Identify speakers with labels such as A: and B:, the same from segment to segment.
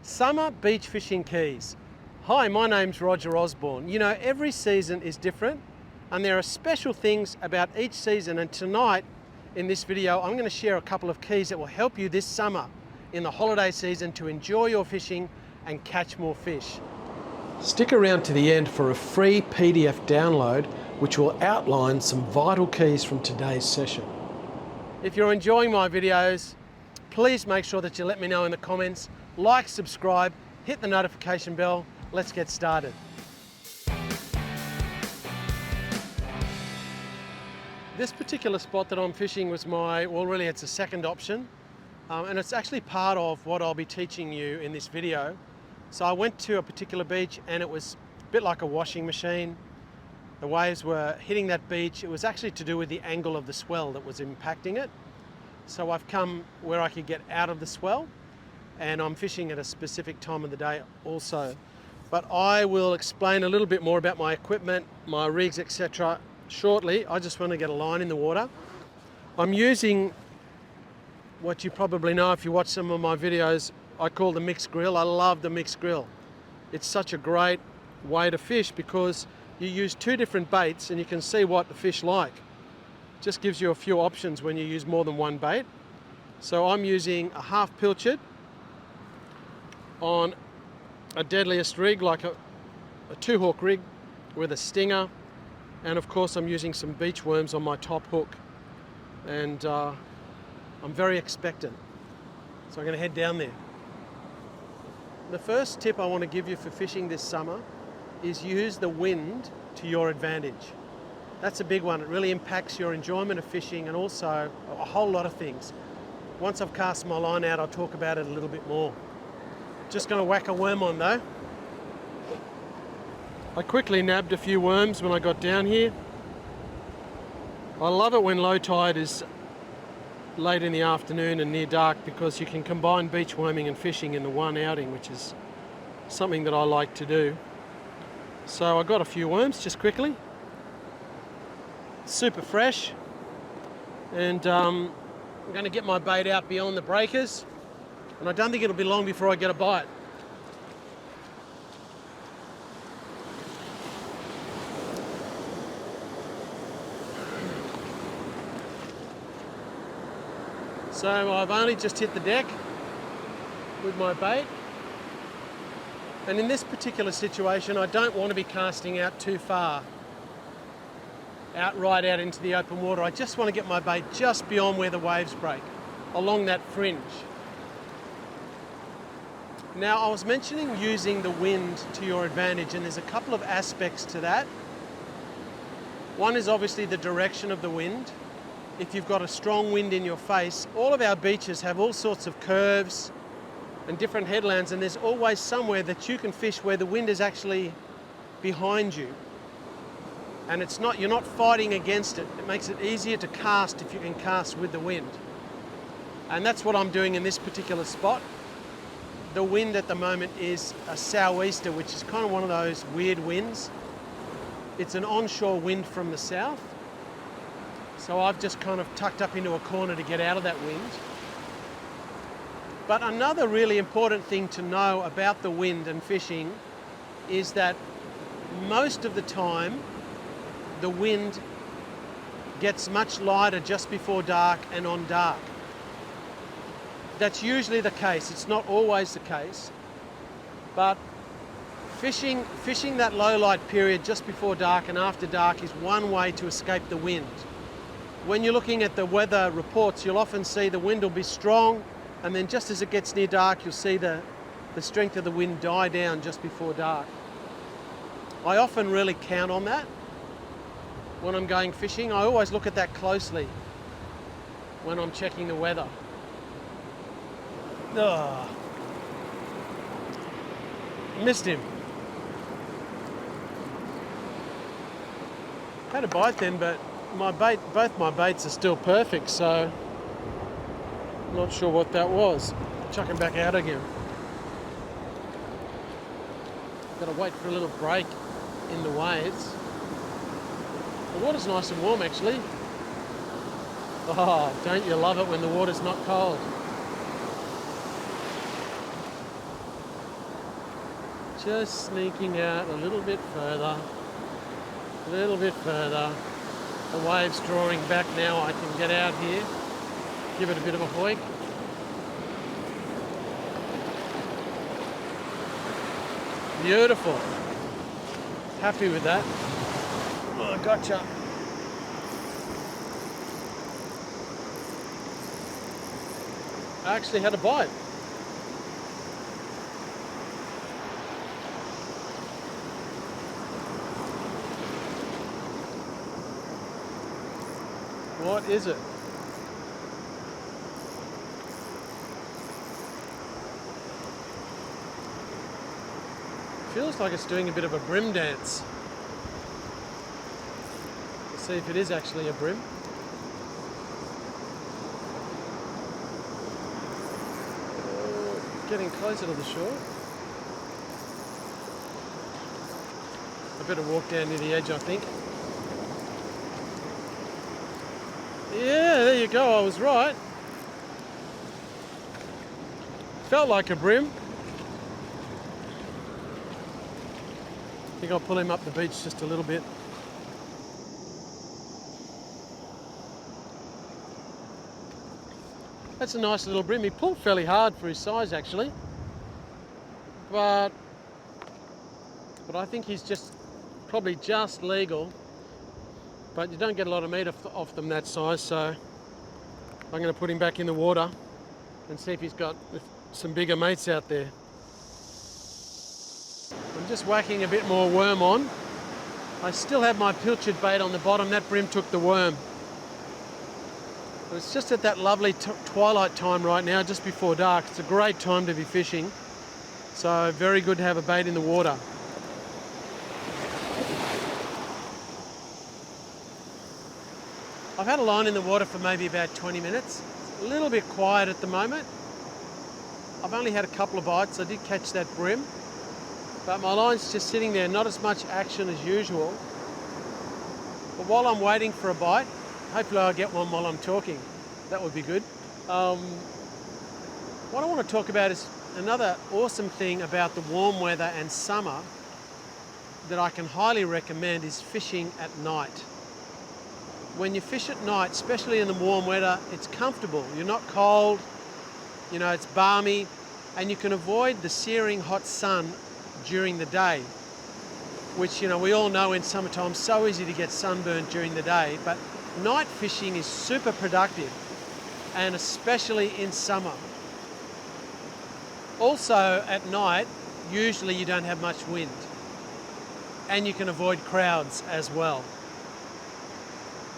A: Summer beach fishing keys. Hi, my name's Roger Osborne. You know, every season is different and there are special things about each season, and tonight in this video I'm going to share a couple of keys that will help you this summer in the holiday season to enjoy your fishing and catch more fish. Stick around to the end for a free PDF download which will outline some vital keys from today's session. If you're enjoying my videos, please make sure that you let me know in the comments. Like, subscribe, hit the notification bell. Let's get started. This particular spot that I'm fishing was really it's a second option. And it's actually part of what I'll be teaching you in this video. So I went to a particular beach and it was a bit like a washing machine. The waves were hitting that beach. It was actually to do with the angle of the swell that was impacting it. So I've come where I could get out of the swell, and I'm fishing at a specific time of the day also. But I will explain a little bit more about my equipment, my rigs, etc. shortly. I just want to get a line in the water. I'm using what you probably know if you watch some of my videos, I call the mixed grill. I love the mixed grill. It's such a great way to fish because you use two different baits and you can see what the fish like. Just gives you a few options when you use more than one bait. So I'm using a half pilchard on a deadliest rig, like a two hook rig with a stinger, and of course I'm using some beach worms on my top hook, and I'm very expectant, so I'm going to head down there. The first tip I want to give you for fishing this summer is use the wind to your advantage. That's a big one. It really impacts your enjoyment of fishing and also a whole lot of things. Once I've cast my line out, I'll talk about it a little bit more. Just going to whack a worm on though. I quickly nabbed a few worms when I got down here. I love it when low tide is late in the afternoon and near dark because you can combine beach worming and fishing in the one outing, which is something that I like to do. So I got a few worms just quickly. Super fresh. And I'm going to get my bait out beyond the breakers. And I don't think it'll be long before I get a bite. So I've only just hit the deck with my bait. And in this particular situation, I don't want to be casting out too far, right out into the open water. I just want to get my bait just beyond where the waves break, along that fringe. Now, I was mentioning using the wind to your advantage, and there's a couple of aspects to that. One is obviously the direction of the wind. If you've got a strong wind in your face, all of our beaches have all sorts of curves and different headlands, and there's always somewhere that you can fish where the wind is actually behind you. And you're not fighting against it. It makes it easier to cast if you can cast with the wind. And that's what I'm doing in this particular spot. The wind at the moment is a sou'easter, which is kind of one of those weird winds. It's an onshore wind from the south. So I've just kind of tucked up into a corner to get out of that wind. But another really important thing to know about the wind and fishing is that most of the time the wind gets much lighter just before dark and on dark. That's usually the case. It's not always the case, but fishing that low light period just before dark and after dark is one way to escape the wind. When you're looking at the weather reports, you'll often see the wind will be strong, and then just as it gets near dark, you'll see the strength of the wind die down just before dark. I often really count on that when I'm going fishing. I always look at that closely when I'm checking the weather. Oh, missed him. Had a bite then, but both my baits are still perfect, so I'm not sure what that was. Chuck him back out again. Got to wait for a little break in the waves. The water's nice and warm actually. Oh, don't you love it when the water's not cold? Just sneaking out a little bit further, a little bit further. The wave's drawing back now. I can get out here, give it a bit of a hoik. Beautiful. Happy with that. Oh, gotcha. I actually had a bite. What is it? Feels like it's doing a bit of a brim dance. Let's see if it is actually a brim. Getting closer to the shore. I better walk down near the edge, I think. Yeah, there you go, I was right. Felt like a brim. I think I'll pull him up the beach just a little bit. That's a nice little brim. He pulled fairly hard for his size actually. But I think he's just probably just legal. But you don't get a lot of meat off them that size, so I'm going to put him back in the water and see if he's got some bigger mates out there. I'm just whacking a bit more worm on. I still have my pilchard bait on the bottom. That brim took the worm. It's just at that lovely twilight time right now, just before dark. It's a great time to be fishing. So very good to have a bait in the water. I've had a line in the water for maybe about 20 minutes. It's a little bit quiet at the moment. I've only had a couple of bites. I did catch that brim, but my line's just sitting there, not as much action as usual. But while I'm waiting for a bite, hopefully I'll get one while I'm talking. That would be good. What I want to talk about is another awesome thing about the warm weather and summer that I can highly recommend is fishing at night. When you fish at night, especially in the warm weather, it's comfortable. You're not cold, you know, it's balmy, and you can avoid the searing hot sun during the day, which, you know, we all know in summertime, so easy to get sunburned during the day, but night fishing is super productive, and especially in summer. Also at night, usually you don't have much wind, and you can avoid crowds as well.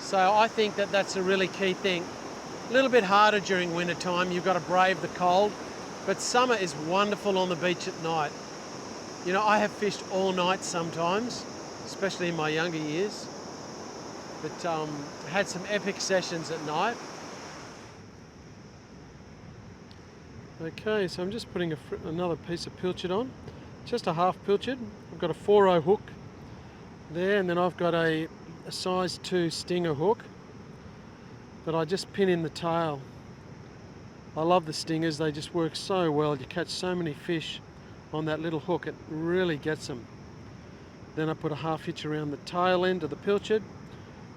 A: So I think that that's a really key thing. A little bit harder during winter time, you've got to brave the cold, but summer is wonderful on the beach at night. You know, I have fished all night sometimes, especially in my younger years, but had some epic sessions at night. Okay, so I'm just putting another piece of pilchard on, just a half pilchard. I've got a 4/0 hook there, and then I've got a size 2 stinger hook that I just pin in the tail. I love the stingers, they just work so well. You catch so many fish on that little hook, it really gets them. Then I put a half hitch around the tail end of the pilchard,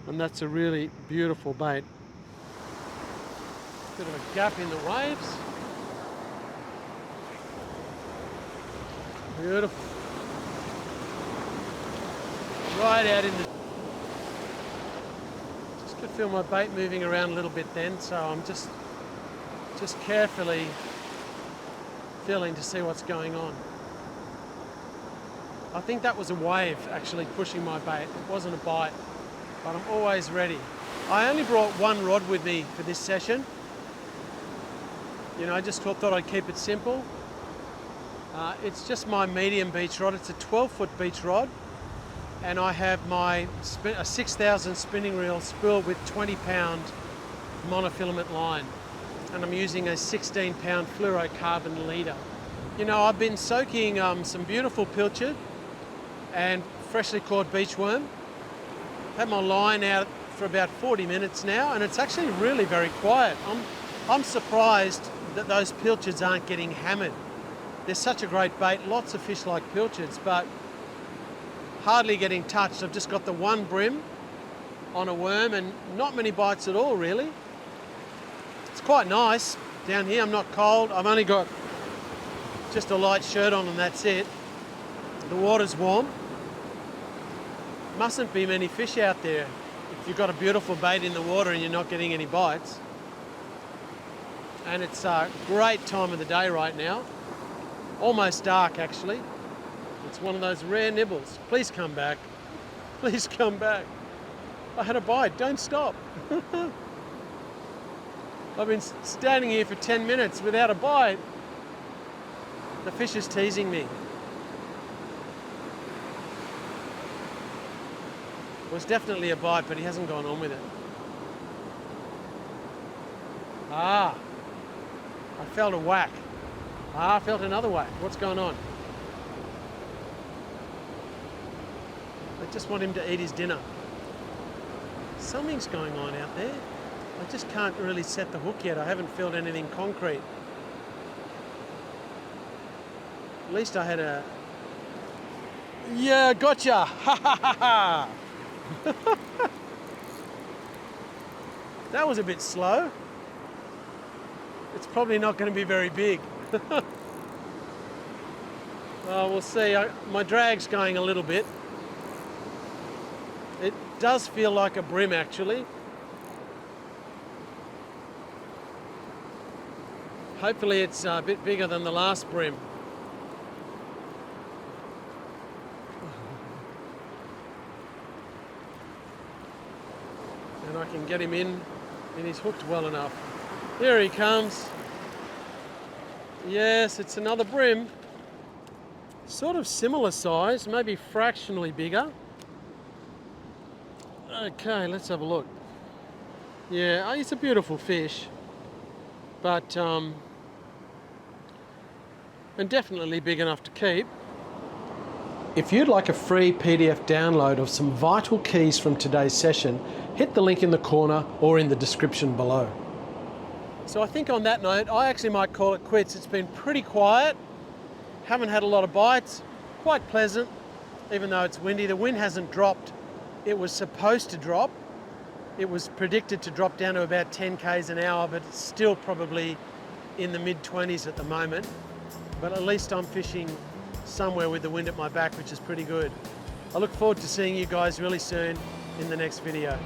A: and that's a really beautiful bait. Bit of a gap in the waves. Beautiful. Right out in the... Just could feel my bait moving around a little bit then, so I'm just carefully feeling to see what's going on. I think that was a wave actually pushing my bait. It wasn't a bite, but I'm always ready. I only brought one rod with me for this session. You know, I just thought I'd keep it simple. It's just my medium beach rod. It's a 12-foot beach rod, and I have my a 6,000 spinning reel spool with 20-pound monofilament line, and I'm using a 16-pound fluorocarbon leader. You know, I've been soaking some beautiful pilchard and freshly caught beachworm. Had my line out for about 40 minutes now, and it's actually really very quiet. I'm surprised that those pilchards aren't getting hammered. They're such a great bait. Lots of fish like pilchards, but hardly getting touched. I've just got the one brim on a worm and not many bites at all, really. It's quite nice down here. I'm not cold. I've only got just a light shirt on and that's it. The water's warm. Mustn't be many fish out there if you've got a beautiful bait in the water and you're not getting any bites. And it's a great time of the day right now. Almost dark, actually. It's one of those rare nibbles. Please come back. Please come back. I had a bite. Don't stop. I've been standing here for 10 minutes without a bite. The fish is teasing me. It was definitely a bite, but he hasn't gone on with it. Ah, I felt a whack. Ah, I felt another whack. What's going on? I just want him to eat his dinner. Something's going on out there. I just can't really set the hook yet. I haven't felt anything concrete. At least I had a... Yeah, gotcha! Ha ha ha ha! That was a bit slow. It's probably not going to be very big. Well, we'll see. My drag's going a little bit. It does feel like a brim, actually. Hopefully it's a bit bigger than the last brim. And I can get him in and he's hooked well enough. There he comes. Yes, it's another brim. Sort of similar size, maybe fractionally bigger. Okay, let's have a look. Yeah, it's a beautiful fish, but and definitely big enough to keep. If you'd like a free PDF download of some vital keys from today's session, hit the link in the corner or in the description below. So I think on that note, I actually might call it quits. It's been pretty quiet. Haven't had a lot of bites. Quite pleasant, even though it's windy. The wind hasn't dropped. It was supposed to drop. It was predicted to drop down to about 10 k's an hour, but it's still probably in the mid-20s at the moment. But at least I'm fishing somewhere with the wind at my back, which is pretty good. I look forward to seeing you guys really soon in the next video.